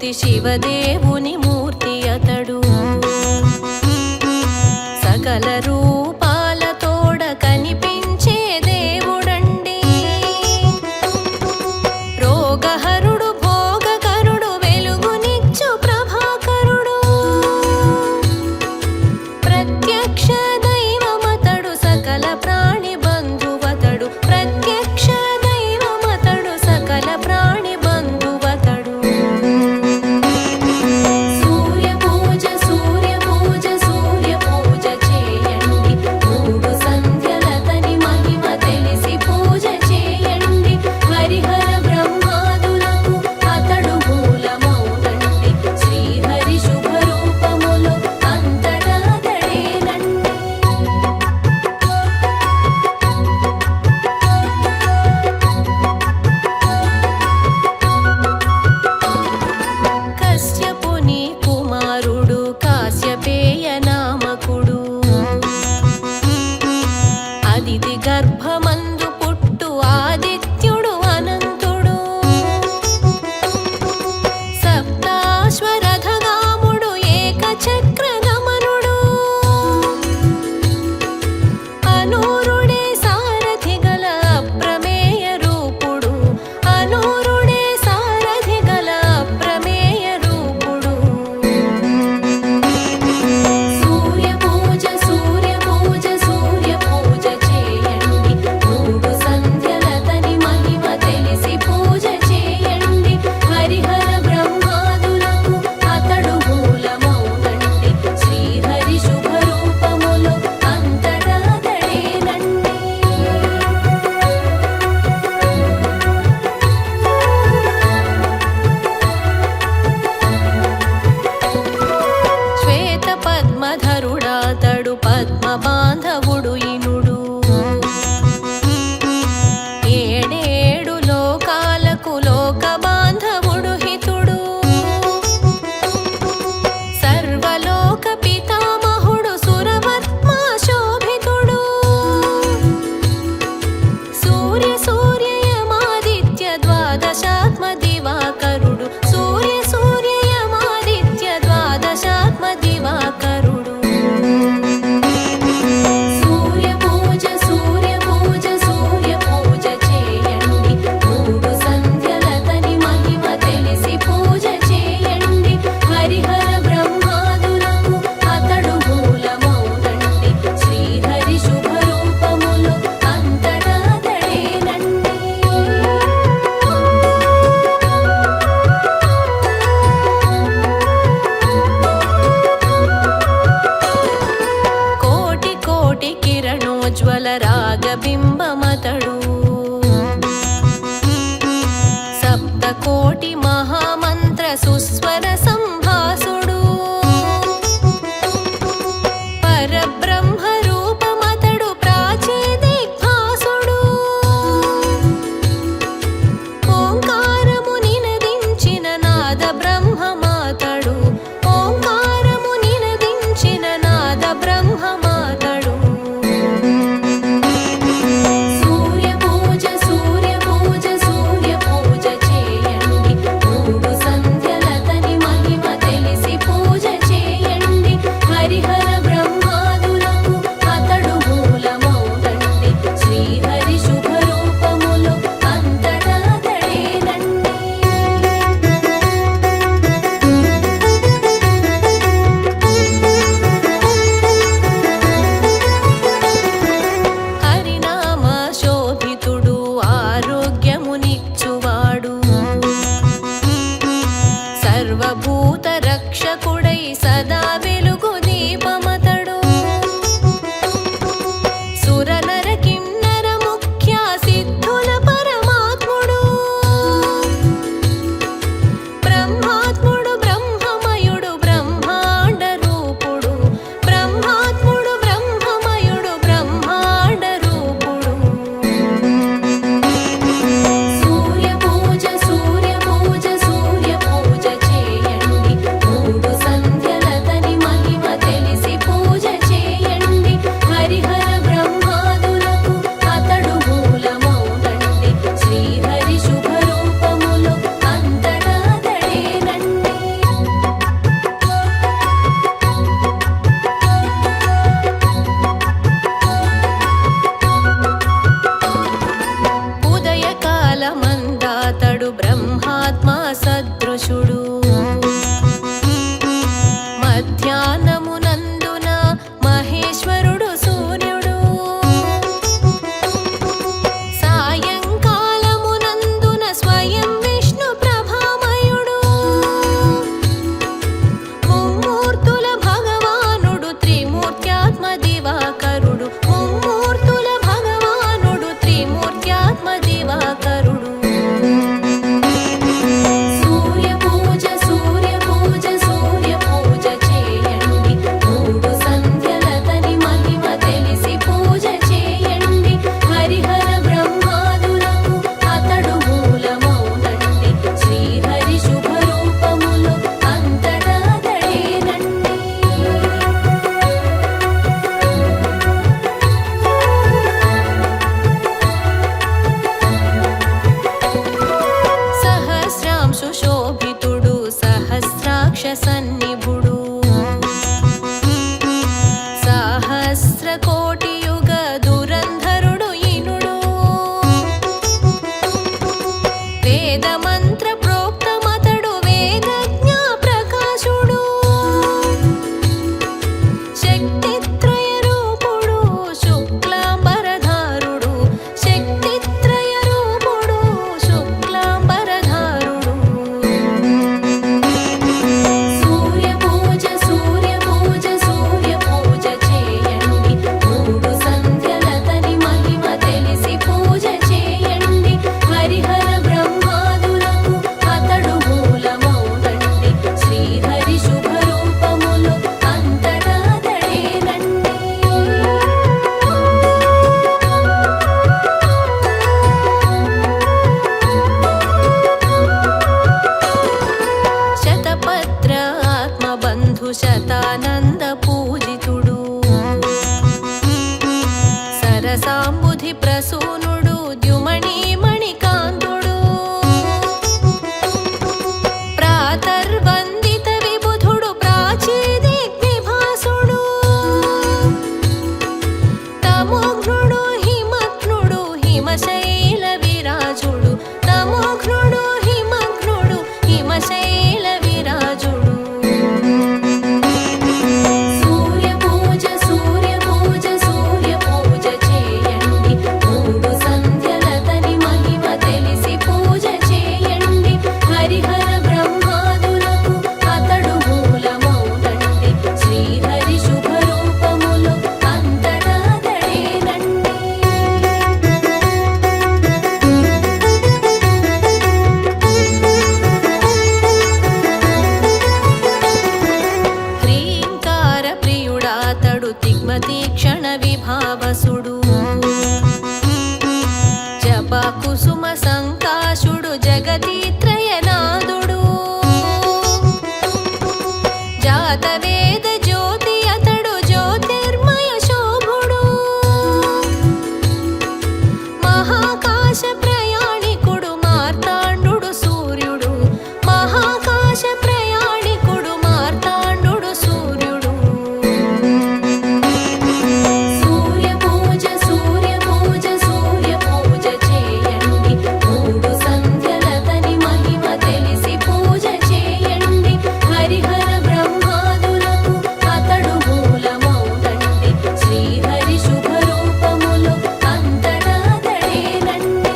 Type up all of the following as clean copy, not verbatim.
కోటి శివదేవుని మూర్తి అతడు. సకల రూపాలతోడ కనిపించే దేవుడండి. రోగహరుడు భోగకరుడు వెలుగునిచ్చు ప్రభాకరుడు. ప్రత్యక్ష దైవమతడు సకల ప్రాణి బంధువతడు. ప్రత్యక్ష దైవమతడు సకల ప్రాణి బంధువతడు. సన్నిభుడు సహస్ర కోటి యుగ దురంధరుడు ఇనుడు వేద మంత్ర ప్రోక్తమతడు వేదజ్ఞ ప్రకాశుడు శక్తిత్రయ రూపుడు శుక్లాంబరధారుడు శక్తిత్రయ రూపుడు శుక్లాంబరధారుడు సూర్య పూజ సూర్య పూజ సూర్య పూజ చేయండి మూడు సంధ్యలతని మహిమ తెలిసి పూజ చేయండి హరిహర బ్రహ్మాదులకు అతడు మూలమౌనండి శ్రీహరి శుభ రూపములు అంతటా తడేనండి శతపత్ర ఆత్మబంధు శతానంద పూజితుడు సరసాంబుధి ప్రసూనుడు ద్యుమణి మణికాంతుడు ప్రాతర్వందిత విబుధుడు ప్రాచీదిగ్నిభాసుడు తమోఘ్నుడు హిమఘ్నుడు హిమశైల విరాజుడు తమోఘ్నుడు హిమఘ్నుడు హిమశైల విరాజుడు సూర్య పూజ సూర్య పూజ సూర్య పూజ చేయండి మూడు సంధ్యలతని మహిమ తెలిసి పూజ చేయండి హరిహర బ్రహ్మాదులకు అతడు మూలమౌనండి శ్రీహరి శుభ రూపములు అంతటా తడేనండి హ్రీంకార ప్రియుడాతడు తిగ్మతీక్షణ విభావసుడు జప కుసుమ సంకాశుడు జగతీత్రయనాథుడు జాతవేద జ్యోతి అతడు జ్యోతిర్మయ శోభుడు మహాకాశ ప్రయాణికుడు మార్తాండు సూర్యుడు మహాకాశ ప్రయాణికుడు మార్తాండు సూర్యుడు సూర్య పూజ సూర్య పూజ సూర్య పూజ చేయండి మూడు సంధ్యలతని మహిమ తెలిసి పూజ చేయండి హరిహర బ్రహ్మాదులకు అతడు మూలమౌనండి శ్రీహరి శుభ రూపములు అంతటా తడేనండి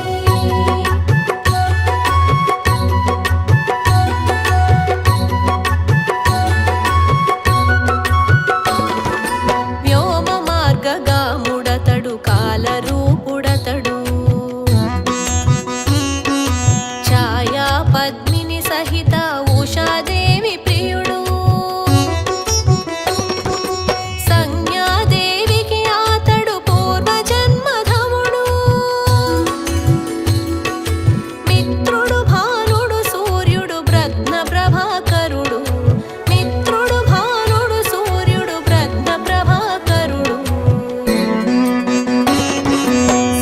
వ్యోమ మార్గగాముడతడు కాలరూపుడతడు ఛాయా పద్మిని సహిత ఉషాదేవి ప్రియుడు సంజ్ఞాదేవికి ఆతడు పూర్వజన్మధముడు మిత్రుడు భానుడు సూర్యుడు బ్రహ్మ ప్రభాకరుడు మిత్రుడు భానుడు సూర్యుడు బ్రహ్మ ప్రభాకరుడు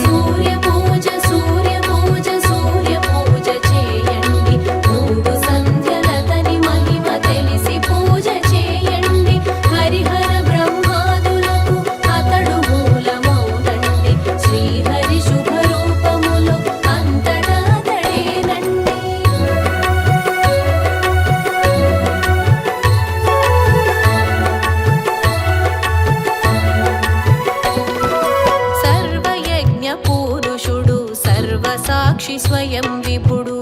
సూర్య పూజ సూర్య పూజ సూర్య పూజ చేయండి మూడు సంధ్యలతని మహిమ తెలిసి పూజ చేయండి హరిహర బ్రహ్మాదులకు అతడు మూలమౌనండి శ్రీహరి శుభ రూపములు అంతటా తడేనండి సర్వయజ్ఞ పురుషుడు సర్వసాక్షి స్వయం విభుడు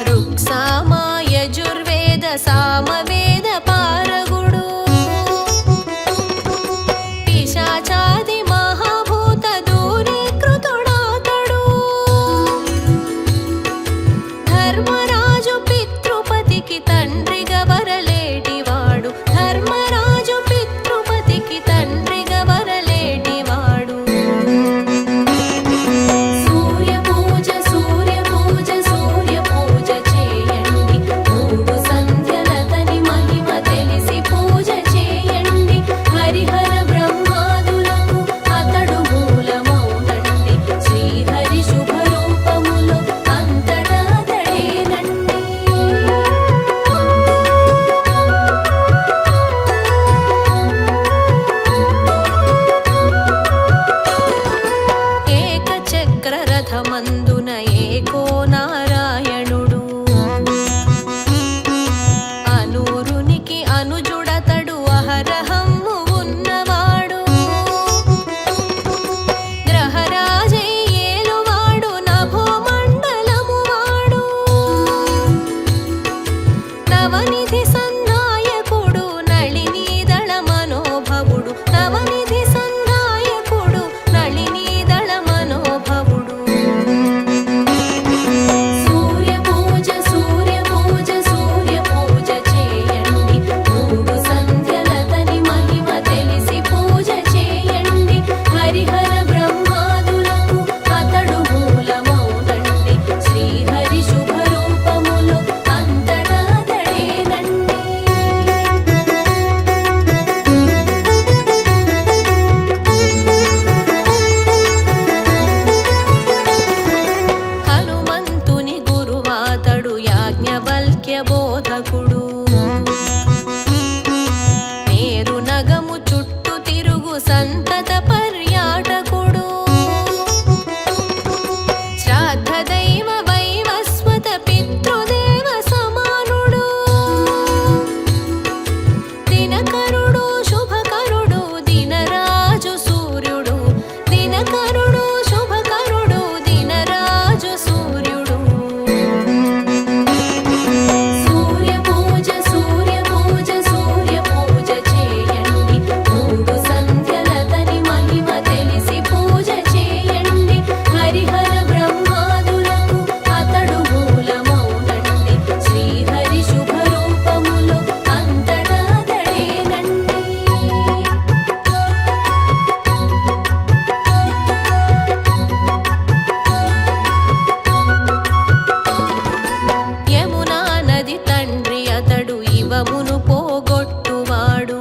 రుక్సామా యజుర్వేద సామవేద పారగుడు పిశాచాది మహాభూత దూరీకృతుడాతడు ధర్మరాజు పితృపతికి తండ్రిగా వరలేటివాడు ధర్మరాజు పితృపతికి తండ్రిగా వరలేటివాడు సూర్య పూజ సూర్య పూజ సూర్య పూజ చేయండి మూడు సంధ్యలతని మహిమ నందున ఏకో నారాయణుడు అనూరునికి అనుజుడతడు అహరహమ్ము ఉన్నవాడు గ్రహరాజై ఏలువాడు నభోమండలము వాడు నవనిధి సన్నాయకుడు నళినీదళ మనోభవుడు నవనిధి సన్నాయకుడు నళినీదళ మనోభవుడు సూర్య పూజ సూర్య పూజ సూర్య పూజ చేయండి మూడు సంధ్యలతని మహిమ తెలిసి పూజ చేయండి హరిహర బ్రహ్మాదులకు అతడు మూలమౌనండి శ్రీహరి శుభరూపములు అంతటా తడేనండి హనుమంతుని గురువాతడు యాజ్ఞవల్క్య బోధకుడు మేరు నగము చుట్టూ తిరుగు సంతత పర్యాటకుడు శ్రాద్ధ దైవ వైవస్వత పితృదేవ సమానుడు దినకరుడు శుభకరుడు దినరాజు సూర్యుడు దినకరుడు శుభకరుడు దినరాజు సూర్యుడు సూర్య పూజ సూర్య పూజ సూర్య పూజ చేయండి మూడు సంధ్యలతని మహిమ తెలిసి పూజ చేయండి హరిహర బ్రహ్మాదులకు అతడు మూలమౌనండి శ్రీహరి శుభరూపములు అంతటా తడేనండి యమునా నది తండ్రి అతడు ఇవమును పోగొట్టువాడు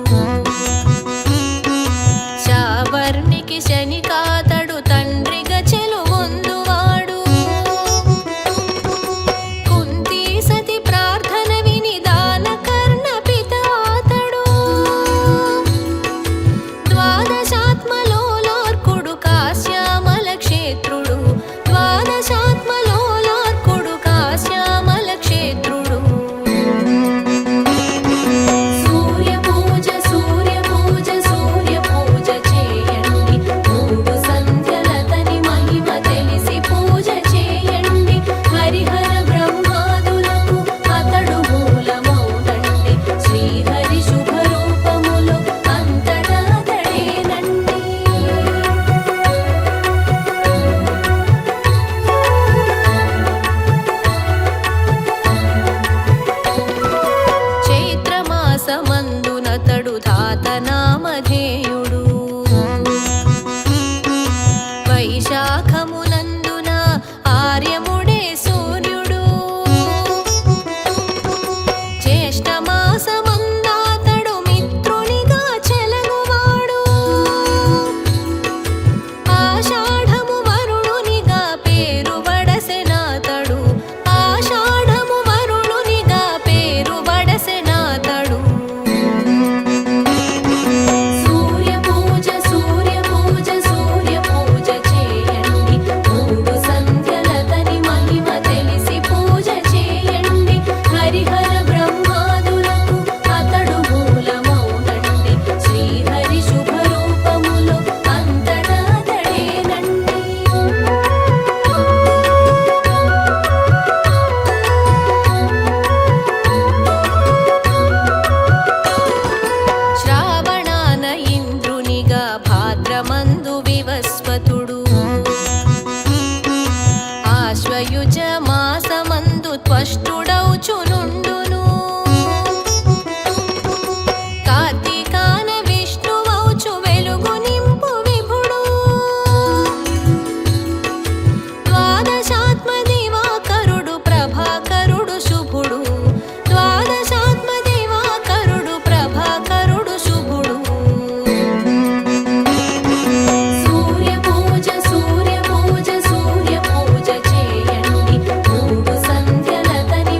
శావర్ణికి శనికాతడు తండ్రిగా చెలువొందువాడు కుంతీ సతి ప్రార్థన విని దానకర్ణ పిత అతడు ద్వాదశాత్మలోలార్కుడు కాశ్యామల క్షేత్రుడు ద్వాదశాత్మలోలార్కుడు కాశ్యామల క్షేత్రుడు సూర్య పూజ సూర్య పూజ సూర్య పూజ చేయండి మూడు సంధ్యలతని మహిమ తెలిసి పూజ చేయండి హరిహర బ్రహ్మాదులకు అతడు మూలమౌనండి శ్రీహరి శుభరూపములు అంతటా తడేనండి చైత్రమాసమందునతడు ధాతనామధేయుడు వైశాఖమునందున ఆర్యముడే సూర్యుడు జ్యేష్ఠమాసమందాతడు మిత్రునిగా చెలగువాడు ఆషాఢము వరుణునిగా పేరు వడసెనాతడు ఆషాఢము వరుణునిగా పేరు వడసెనాతడు సూర్య పూజ సూర్య పూజ సూర్య పూజ చేయండి మూడు సంధ్యలతని మహిమ తెలిసి పూజ చేయండి హరిహర బ్రహ్మాదులకు అతడు మూలమౌనండి శ్రీహరి శుభరూపములు అంతటా తడేనండి శ్రావణాన ఇంద్రునిగా భాద్రమందు వివస్వతుడు ఆశ్వయుజ మాసమందు త్వష్టుడౌచునుండును కార్తీకాన విష్ణువౌచు వెలుగు నింపు విభుడు ద్వాదశాత్మ దివాకరుడు ప్రభాకరుడు శుభుడు ద్వాదశాత్మ దివాకరుడు ప్రభాకరుడు శుభుడు సూర్య పూజ సూర్య పూజ సూర్య పూజ చేయండి మూడు సంధ్యలతని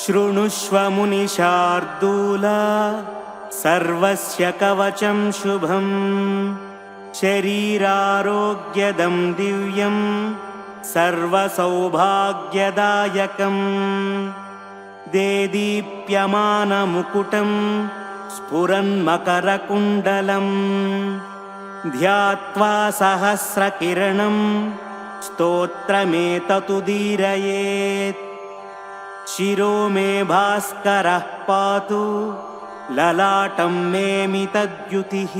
शृणुष्व मुनिशार्दूल सर्वस्य कवचं शुभं शरीरारोग्यदं दिव्यं सर्वसौभाग्यदायकं देदीप्यमानमुकुटं स्फुरन्मकरकुण्डलं ध्यात्वा सहस्रकिरणं स्तोत्रमेतदुदीरयेत् शिरो मे भास्करः पातु ललाटं मे मितद्युतिः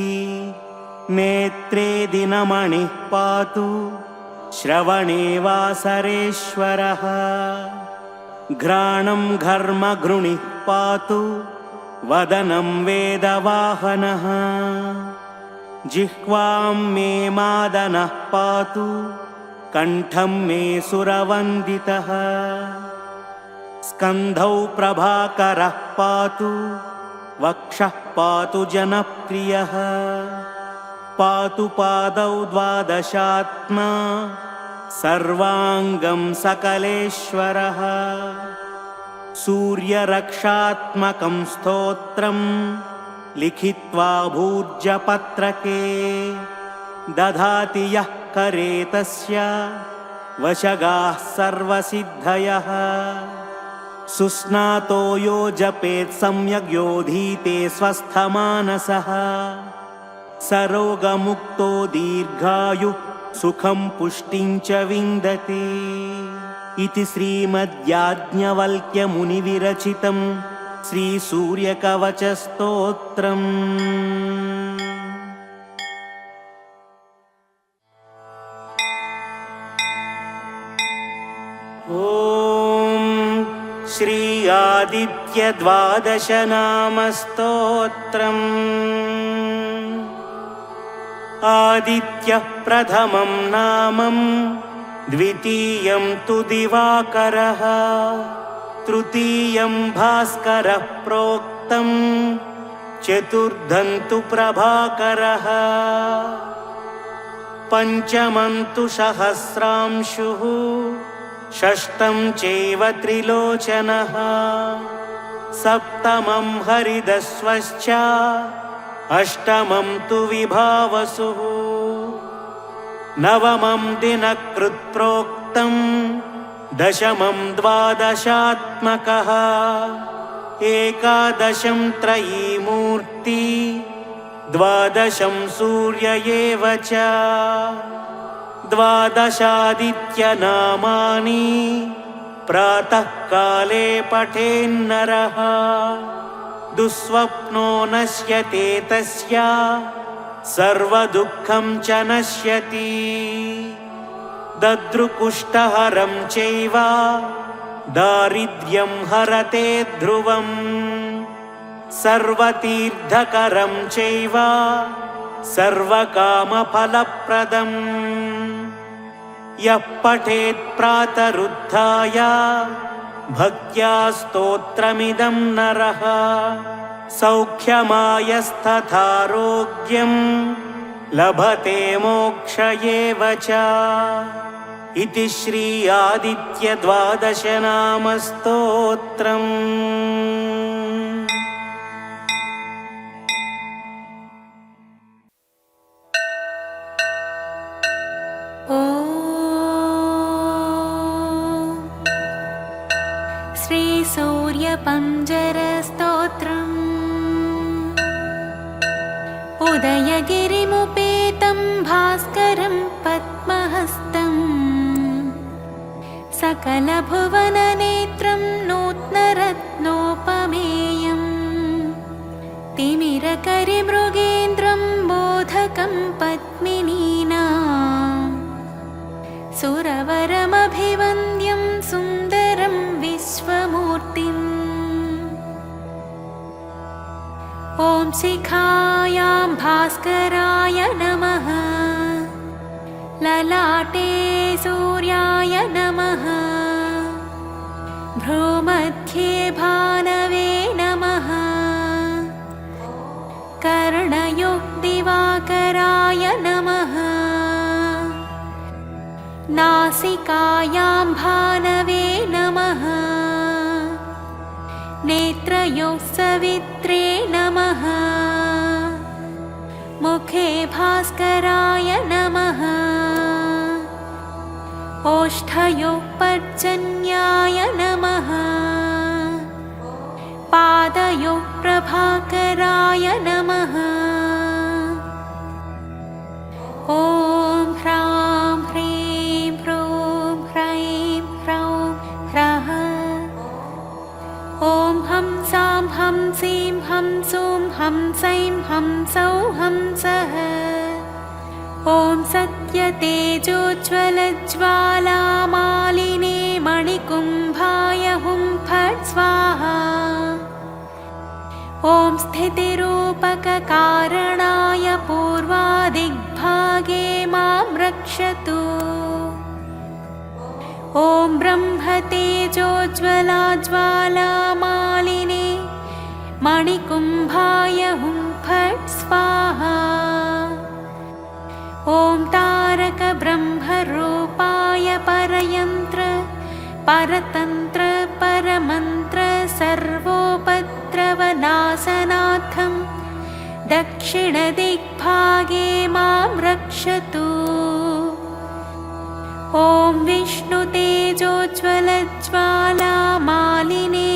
नेत्रे दिनमणिः पातु श्रवणे वासरेश्वरः घ्राणं घर्मघृणिः पातु वदनं वेदवाहनः जिह्वां मे मादनः पातु कण्ठं मे सुरवन्दितः स्कन्धौ प्रभाकरः पातु वक्षः पातु जनप्रियः पातु पादौ द्वादशात्मा सर्वाङ्गं सकलेश्वरः सूर्यरक्षात्मकं स्तोत्रं लिखित्वा भूर्जपत्रके दधाति यः करे तस्य वशगाः सर्वसिद्धयः सुस्नातो यो जपेत् सम्यग् योधीते स्वस्थमानसः सरोगमुक्तो दीर्घायुः सुखं पुष्टिं च विन्दते इति श्रीमद्याज्ञवल्क्यमुनिविरचितं श्रीसूर्यकवचस्तोत्रम्। ॐ श्री आदित्यद्वादशनामस्तोत्रम्। आदित्यः प्रथमं नामं द्वितीयं तु दिवाकरः तृतीयं भास्करः प्रोक्तं चतुर्थं तु प्रभाकरः पंचमं तु सहस्रांशुः षष्ठं चैव त्रिलोचनः सप्तमं हरिदस्वश्च अष्टमं तु विभावसुः नवमं दिनकृत्प्रोक्तं दशमं द्वादशात्मकः एकादशं त्रयीमूर्ति द्वादशं सूर्य एव च द्वादशादित्यनामानि प्रातः काले पठेन्नरः दुःस्वप्नो नश्यते तस्य सर्वदुःखं च नश्यति दद्रुकुष्ठहरं चैव दारिद्र्यं हरते ध्रुवम् सर्वतीर्थकरं चैव सर्वकामफलप्रदम् यः पठेत् प्रातरुत्थाय भक्त्या स्तोत्रमिदं नरः सौख्यमायस्तथारोग्यं लभते मोक्ष एव च इति श्री आदित्यद्वादशनामस्तोत्रम्। सूर्यपञ्जरस्तोत्रम्। उदयगिरिमुपेतं भास्करं पद्महस्तं सकलभुवननेत्रं नूत्नरत्नोपमेयं तिमिरकरिमृगेन्द्रं बोधकं पद्मिनीनां सुरवरमभिवन्द्यं सुन्दरं विश्वमूर्तिम्। ॐ शिखायां भास्कराय नमः ललाटे सूर्याय नमः भ्रूमध्ये भानवे नमः कर्णयोर्दिवाकराय नमः नासिकायां भानवे नमः नेत्रयोः सवित्रे नमः मुखे भास्कराय नमः ओष्ठयोः पर्जन्याय नमः पादयोः प्रभाकराय नमः ॐ ह्रां ह्रीं ह्रूं ह्रैं ह्रौं ह्रः ॐ हं सां हं सीं हं सूं हं सैं हं सौं हंसः ॐ सत्यतेजोज्ज्वलज्वालामालिने मणिकुम्भाय हुं फट् स्वाहा ॐ स्थितिरूपककारणाय पूर्वादिग्भागे मां रक्षतु ॐ ब्रह्मतेजोज्ज्वलाज्वालामालिने मणिकुम्भाय हुं फट् स्वाहा ॐ तारकब्रह्मरूपाय परयन्त्र परतन्त्र परमन्त्र सर्वोपद्रवनाशनार्थं दक्षिणदिग्भागे मां रक्षतु ॐ विष्णुतेजोज्ज्वलज्वालामालिने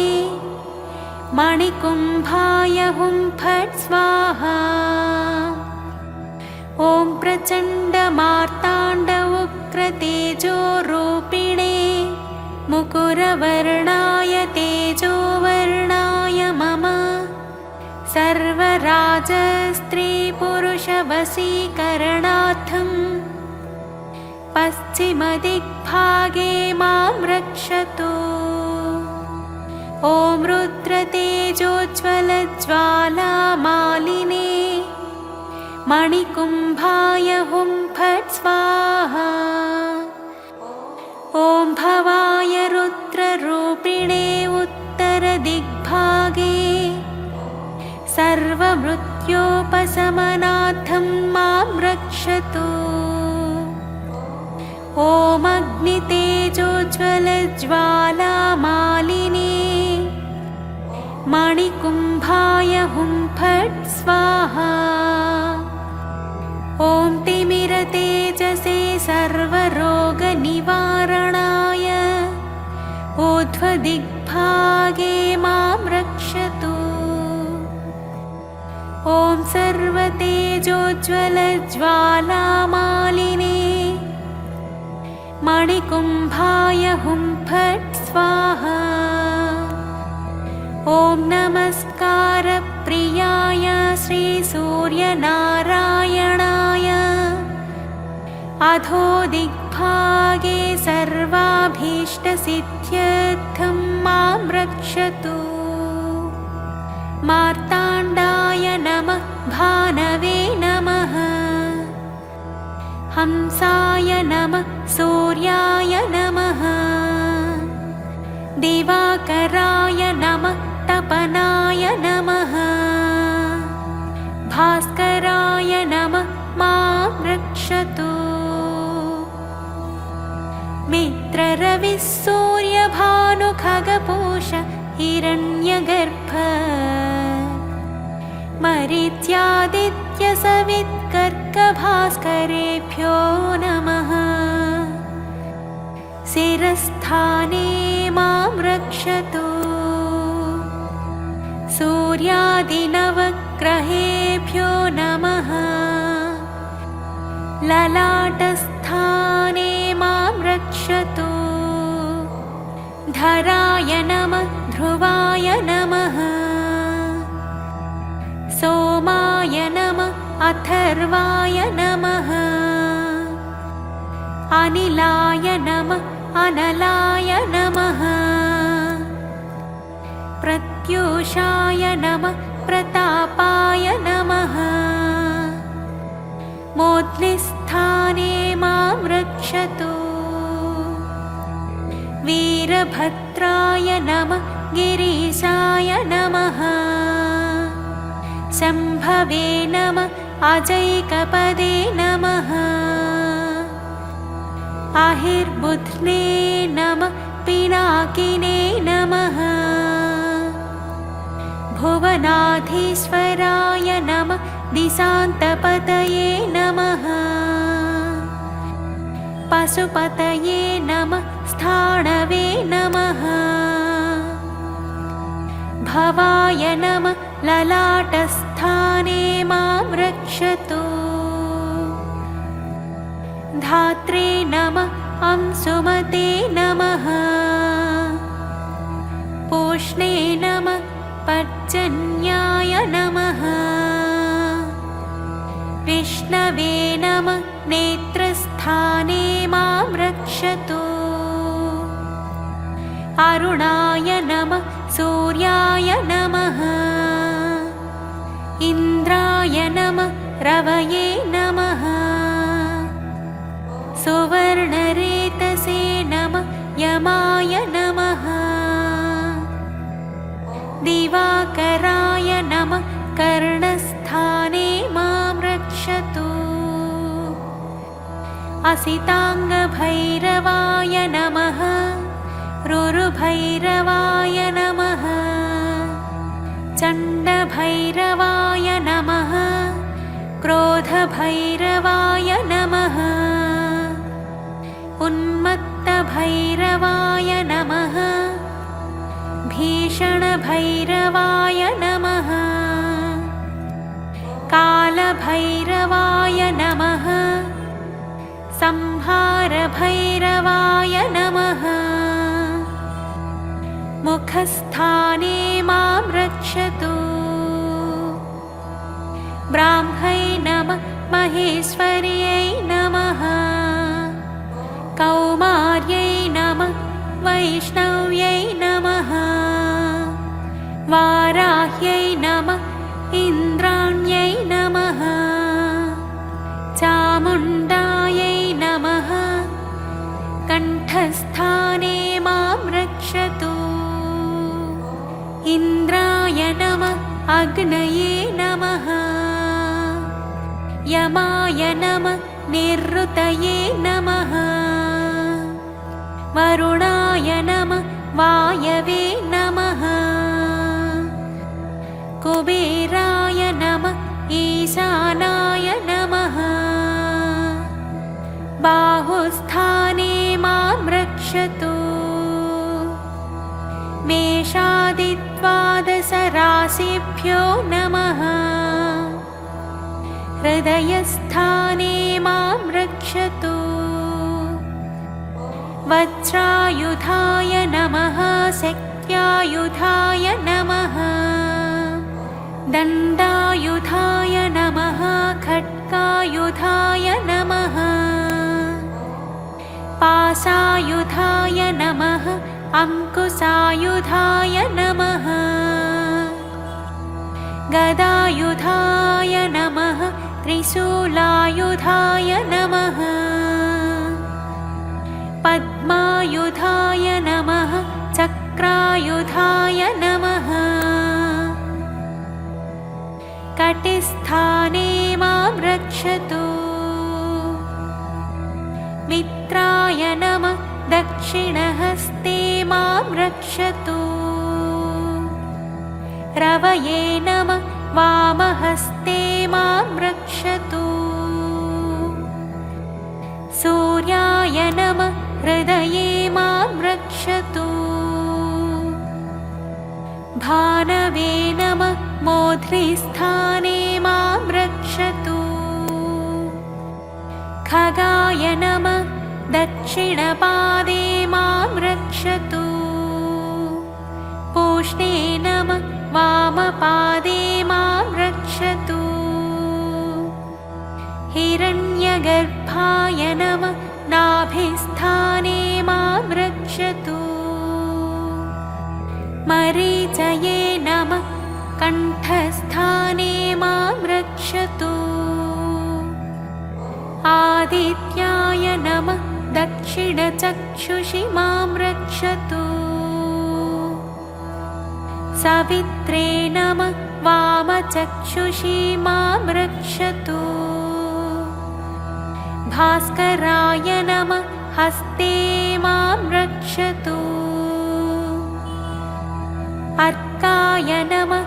मणिकुम्भाय हुं फट् स्वाहा ॐ प्रचण्डमार्ताण्ड उग्रतेजोरूपिणे मुकुरवर्णाय तेजोवर्णाय मम सर्वराजस्त्रीपुरुषवशीकरणार्थं पश्चिमदिग्भागे मां रक्षतु ॐ रुद्रतेजोज्ज्वलज्वालामालिने मणिकुम्भाय हुं फट् स्वाहा ॐ भवाय रुद्ररूपिणे उत्तरदिग्भागे सर्वमृत्योपशमनार्थं मां रक्षतु ॐ अग्नितेजोज्ज्वलज्वालामालिने मणिकुम्भाय हुं फट् स्वाहा ॐ तिमिरतेजसे सर्वरोगनिवारणाय ऊर्ध्वदिग्भागे मां रक्षतु ॐ सर्वतेजोज्ज्वलज्वालामालिने मणिकुम्भाय हुं फट् स्वाहा ॐ नमस्कारप्रियाय श्रीसूर्यनारायणाय अधो दिग्भागे सर्वाभीष्टसिद्ध्यर्थं मां रक्षतु मार्ताण्डाय नमः भानवे नमः हंसाय नमः सूर्याय नमः दिवाकराय नमः तपनाय नमः भास्कराय नमः मां रक्षतु मित्ररविः सूर्यभानुखगपूष हिरण्यगर्भ मरीच्यादित्यसवित्कर्कभास्करेभ्यो नमः शिरस्थाने मां रक्षतु सूर्यादिनवग्रहेभ्यो नमः ललाटस्थाने मां रक्षतु धराय नमः ध्रुवाय नमः सोमाय नमः अथर्वाय नमः अनिलाय नमः अनलाय नमः प्रत्यूषाय नमः प्रतापाय नमः मोद्लिस्थाने मां रक्षतु वीरभद्राय नमः गिरीशाय नमः शम्भवे नमः अजैकपदे नमः आहिर्बुध्ने नमः पिनाकिने नमः भुवनाधीश्वराय नमः दिशान्तपतये नमः पशुपतये नमः स्थाणवे नमः भवाय नमः ललाटस्थाने मां रक्षतु धात्रे नमः अंशुमते नमः पूष्णे नमः पर्जन्याय नमः विष्णवे नमः नेत्रस्थाने मां रक्षतु अरुणाय नमः सूर्याय नमः इन्द्राय नमः रवये नमः सुवर्णरेतसे नमः यमाय नमः दिवाकराय नमः कर्णस्थाने मां रक्षतु असिताङ्गभैरवाय नमः रुरुभैरवाय नमः चण्डभैरवाय नमः क्रोधभैरवाय नमः उन्मत्तभैरवाय नमः भीषणभैरवाय नमः कालभैरवाय नमः संहारभैरवाय नमः मुखस्थाने मां रक्षतु ब्राह्मै नमः महेश्वर्यै नमः कौमार्यै नमः वैष्णव्यै नमः वाराह्यै नमः इन्द्राण्यै नमः चामुण्डायै नमः कण्ठस्थाने मां रक्षतु इन्द्राय नमः अग्नये नमः यमाय नमः निरृतये नमः वरुणाय नमः वायवे नमः कुबेराय नमः ईशानाय नमः बाहुस्थाने मां रक्षतु मेषादिद्वादशराशिभ्यो नमः हृदयस्थाने मां रक्षतु वज्रायुधाय नमः शक्त्यायुधाय नमः दण्डायुधाय नमः खड्गायुधाय नमः पाशायुधाय नमः अंकुशायुधाय नमः गदायुधाय नमः त्रिशूलायुधाय नमः पद्मायुधाय नमः चक्रायुधाय नमः कटिस्थाने मां रक्षतु मित्राय नमः दक्षिणहस्ते मां रक्षतु रवये नमः वामहस्ते मां रक्षतु सूर्याय नमः हृदये मां रक्षतु भानवे नमः मूर्ध्निस्थाने मां रक्षतु खगाय नमः दक्षिणपादे मां रक्षतु पूष्णे नमः वामपादे मां रक्षतु हिरण्यगर्भाय नमः नाभिस्थाने मां रक्षतु मरीचये नमः कण्ठस्थाने मां रक्षतु आदित्याय नमः दक्षिणचक्षुषि मां रक्षतु सवित्रे नमः वामचक्षुषि मां रक्षतु भास्कराय नमः हस्ते मां रक्षतु अर्काय नमः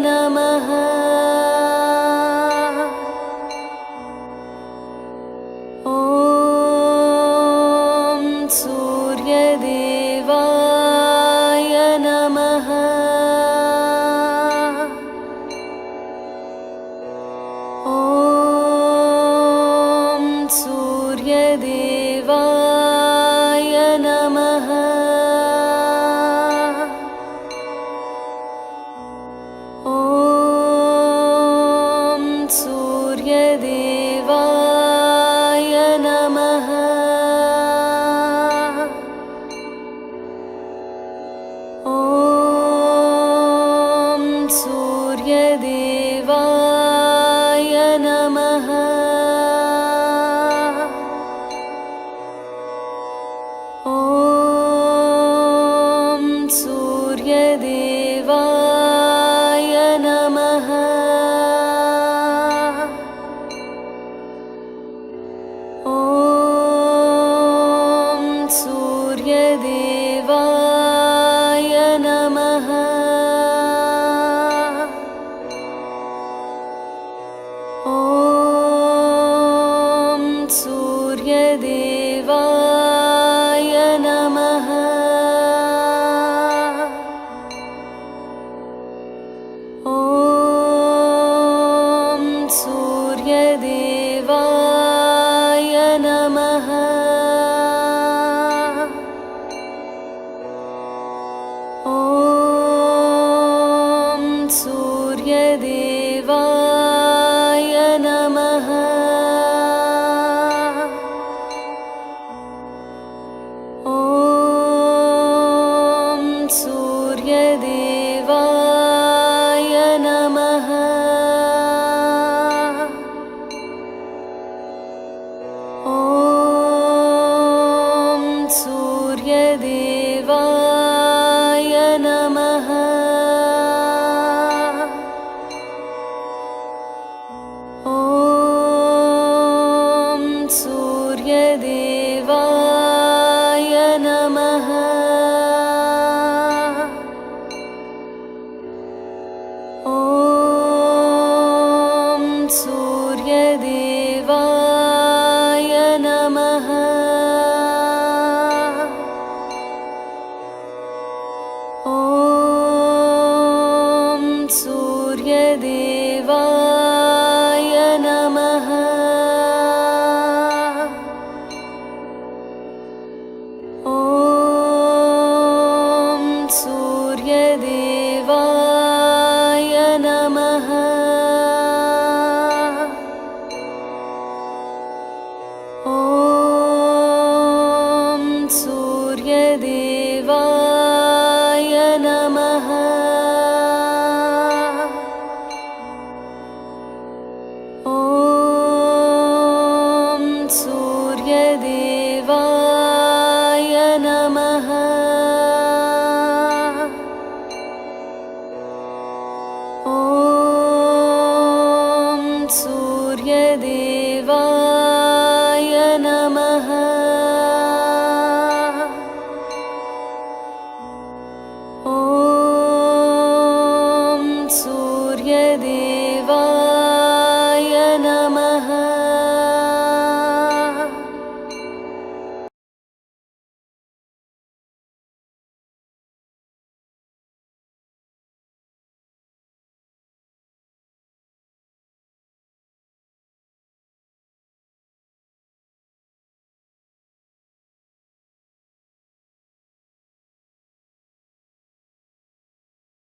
नमः। ॐ सूर्यदेवाय नमः। ॐ सूर्यदेवाय नमः। ॐ सूर्यदेवाय नमः। ॐ सूर्यदेवाय नमः। ॐ सूर्यदेवाय नमः। ॐ सूर्यदेवाय नमः। ॐ सूर्यदेवाय नमः। ॐ सूर्यदेवाय नमः। ॐ सूर्यदेवाय नमः। ॐ सूर्यदेवाय